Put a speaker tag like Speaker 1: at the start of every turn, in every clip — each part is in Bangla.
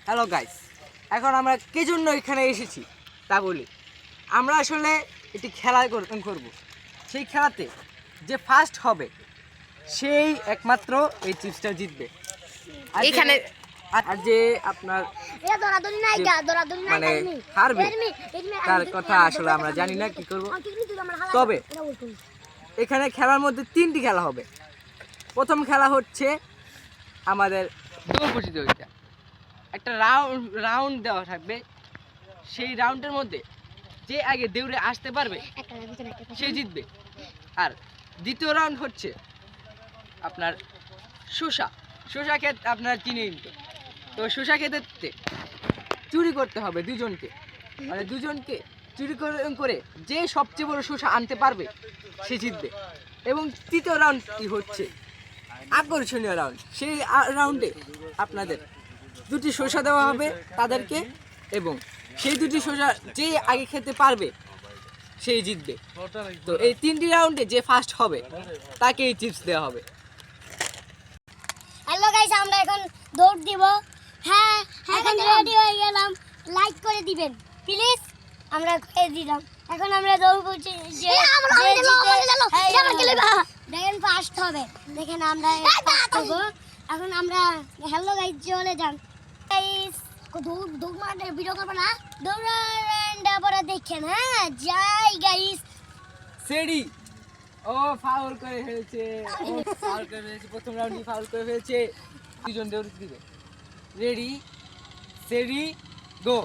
Speaker 1: হ্যালো গাইস, এখন আমরা কে জন্য এখানে এসেছি তা বলি। আমরা আসলে একটি খেলা করব। সেই খেলাতে যে ফার্স্ট হবে সেই একমাত্র এই চিপসটা জিতবে। এখানে আর যে আপনার মানে হারবে তার কথা আসলে আমরা জানি না কি করব। তবে এখানে খেলার মধ্যে 3টি খেলা হবে। প্রথম খেলা হচ্ছে আমাদের দৌড় প্রতিযোগিতা। একটা রাউন্ড দেওয়া থাকবে, সেই রাউন্ডের মধ্যে যে আগে দৌড়ে আসতে পারবে সে জিতবে। আর দ্বিতীয় রাউন্ড হচ্ছে আপনার শসা ক্ষেত। আপনার চিনি তো শসা ক্ষেতে চুরি করতে হবে দুজনকে, মানে দুজনকে চুরি করে যে সবচেয়ে বড় শসা আনতে পারবে সে জিতবে। এবং তৃতীয় রাউন্ডটি হচ্ছে আকর্ষণীয় রাউন্ড। সেই রাউন্ডে আপনাদের 2টি শসা দেওয়া হবে তাদেরকে, এবং সেই 2টি শসা যে আগে খেতে পারবে সেই জিতবে। তো এই 3টি রাউন্ডে যে ফার্স্ট হবে তাকে এই চিপস দেওয়া হবে।
Speaker 2: হ্যালো গাইস, আমরা এখন দৌড় দিব। হ্যাঁ, এখন রেডি হয়ে গেলাম। লাইক করে দিবেন প্লিজ। আমরা করে দিলাম। এখন আমরা দৌড় করছি যে দেখেন ফার্স্ট হবে। দেখেন আমরা ফার্স্ট হব। এখন আমরা হ্যালো গাইস চলে যান গাইস। দৌড় মারতে ভিডিও করব না, দৌড়ানটা পরে দেখেন। হ্যাঁ যাই গাইস।
Speaker 1: সেডি ও ফাউল করে ফেলেছে, প্রথম রাউন্ডে ফাউল করে ফেলেছে। দুজন দৌড় দিবে। রেডি সেডি গো।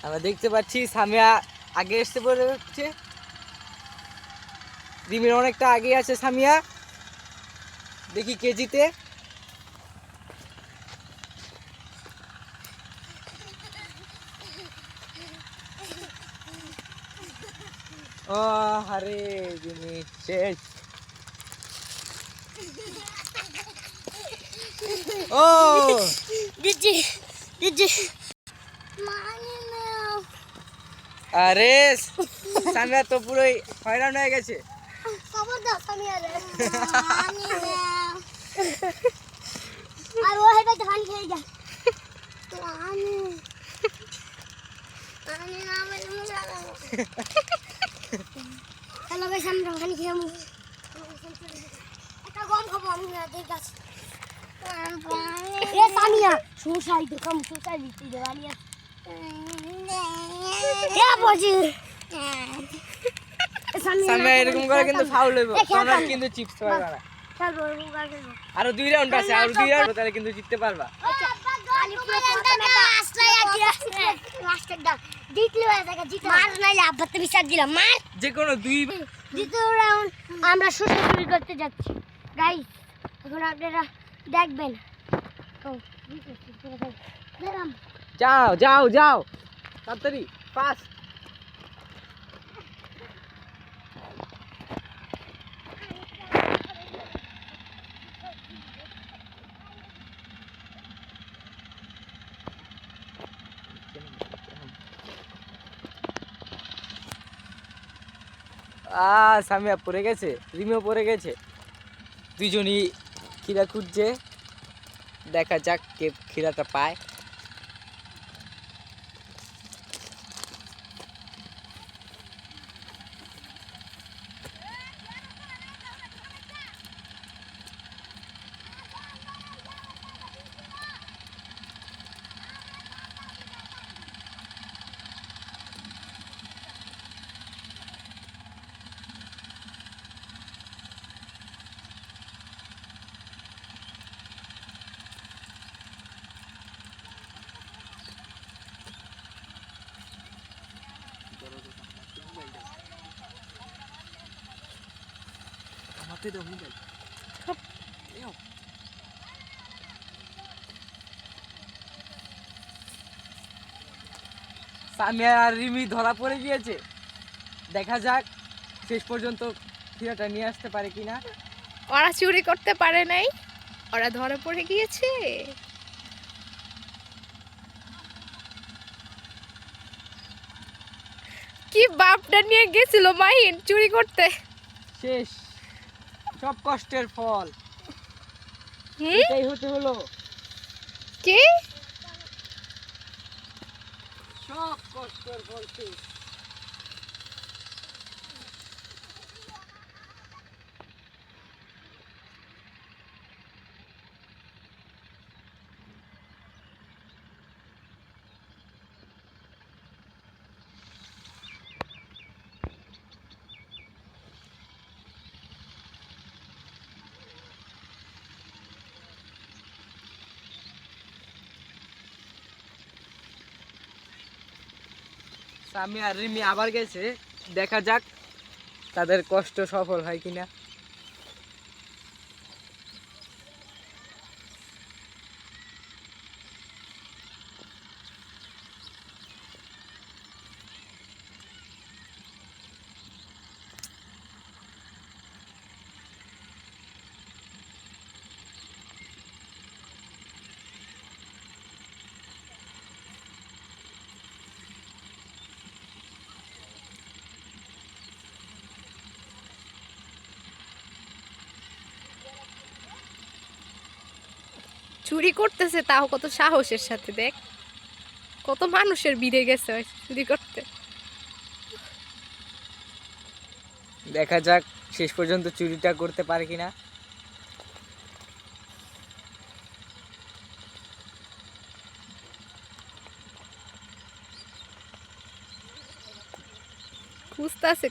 Speaker 1: আমরা দেখতে পাচ্ছি সামিয়া আগে এসে পড়ে হচ্ছে, রিমির অনেকটা আগে আছে সামিয়া। দেখি কে জিতে। ও আরে রিমি শেষ। ও
Speaker 2: দিদি দিদি
Speaker 1: আরে সামিয়া তো পুরোই হয়রান হয়ে গেছে।
Speaker 2: খবর দাও সামিয়া রে। আর ও হেবে ধান খেয়ে যা। হ্যালো গাইস, আমরা ধান খেয়ে একটা গম খাবো আমি। ঠিক আছে এ সামিয়া সুসাই দেখো সুসাই দিতে দেওয়ানি আছে। এ বজি
Speaker 1: সামিয়া এরকম করে কিন্তু ফাউল হইব, তোমরা কিন্তু চিপস পারবা না।
Speaker 2: খেলবো খেলবো।
Speaker 1: আরো 2 রাউন্ড আছে, আর 2 রাউন্ড তাহলে কিন্তু জিততে পারবা। যে কোনো 2
Speaker 2: দ্বিতীয় রাউন্ড আমরা শসা চুরি করতে যাচ্ছি গাইস। এখন আপনারা দেখবেন।
Speaker 1: যাও যাও যাও তাড়াতাড়ি ফাস্ট। সামিয়া পড়ে গেছে, রিমিও পড়ে গেছে। দুজনই খিদা খুঁজছে, দেখা যাক কে খিদাটা পায়। হাতে দাও মোবাইল। সামিয়া আর রিমি ধরা পড়ে গিয়েছে, দেখা যাক শেষ পর্যন্ত হীরাটা নিয়ে আসতে পারে কিনা।
Speaker 3: ওরা চুরি করতে পারে নাই, ওরা ধরা পড়ে গিয়েছে। কি বাপটা নিয়ে গেছিল মাহিন চুরি করতে।
Speaker 1: শেষ, সব কষ্টের ফল
Speaker 3: হুম?
Speaker 1: এটাই হতে হলো,
Speaker 3: কি
Speaker 1: সব কষ্টের ফল শেষ। সামিয়া আর রিমি আবার গেছে, দেখা যাক তাদের কষ্ট সফল হয় কিনা।
Speaker 3: চুরি করতেছে, তাও কত সাহসের সাথে, দেখ কত মানুষের ভিড়ে গেছে চুরি করতে।
Speaker 1: দেখা যাক শেষ পর্যন্ত চুরিটা করতে পারে কিনা।
Speaker 3: খুঁজতেছে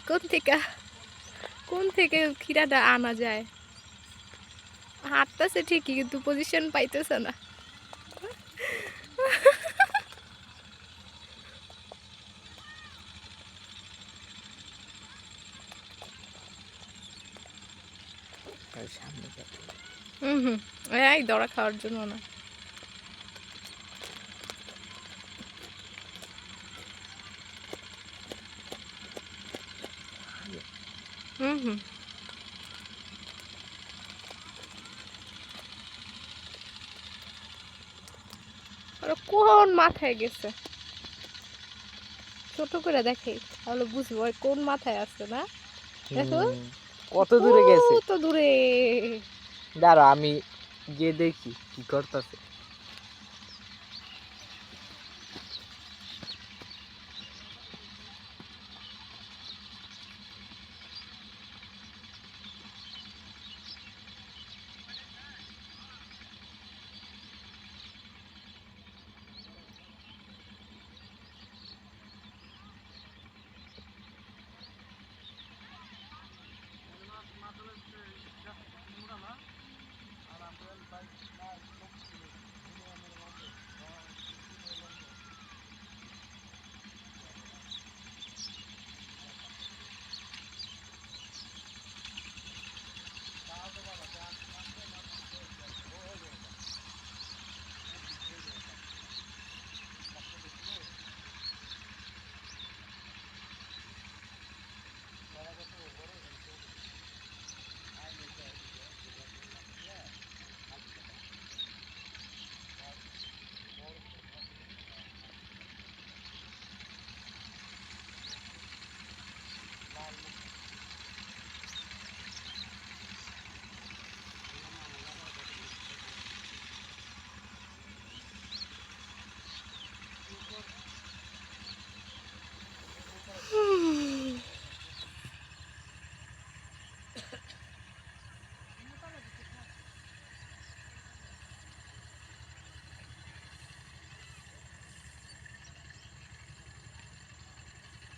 Speaker 3: কোন থেকে খিরাটা আনা যায়। হাঁটতেছে ঠিকই, কিন্তু পজিশন পাইতেছে না। হুম, এই দড়া খাওয়ার জন্য না। হুম, ওরা কোন মাথায় গেছে, ছোট করে দেখে তাহলে বুঝবো ওই কোন মাথায় আছে না। দেখো
Speaker 1: কত দূরে গেছে,
Speaker 3: কত দূরে।
Speaker 1: দাঁড়া আমি গিয়ে দেখি কি করতেছে।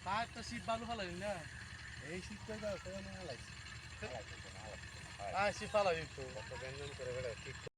Speaker 4: তার তো শীত বালু ফালাই না এই শীতটা দাও তো না হালাই শীত ফালাই তো ব্যঞ্জন করে বেড়া ঠিক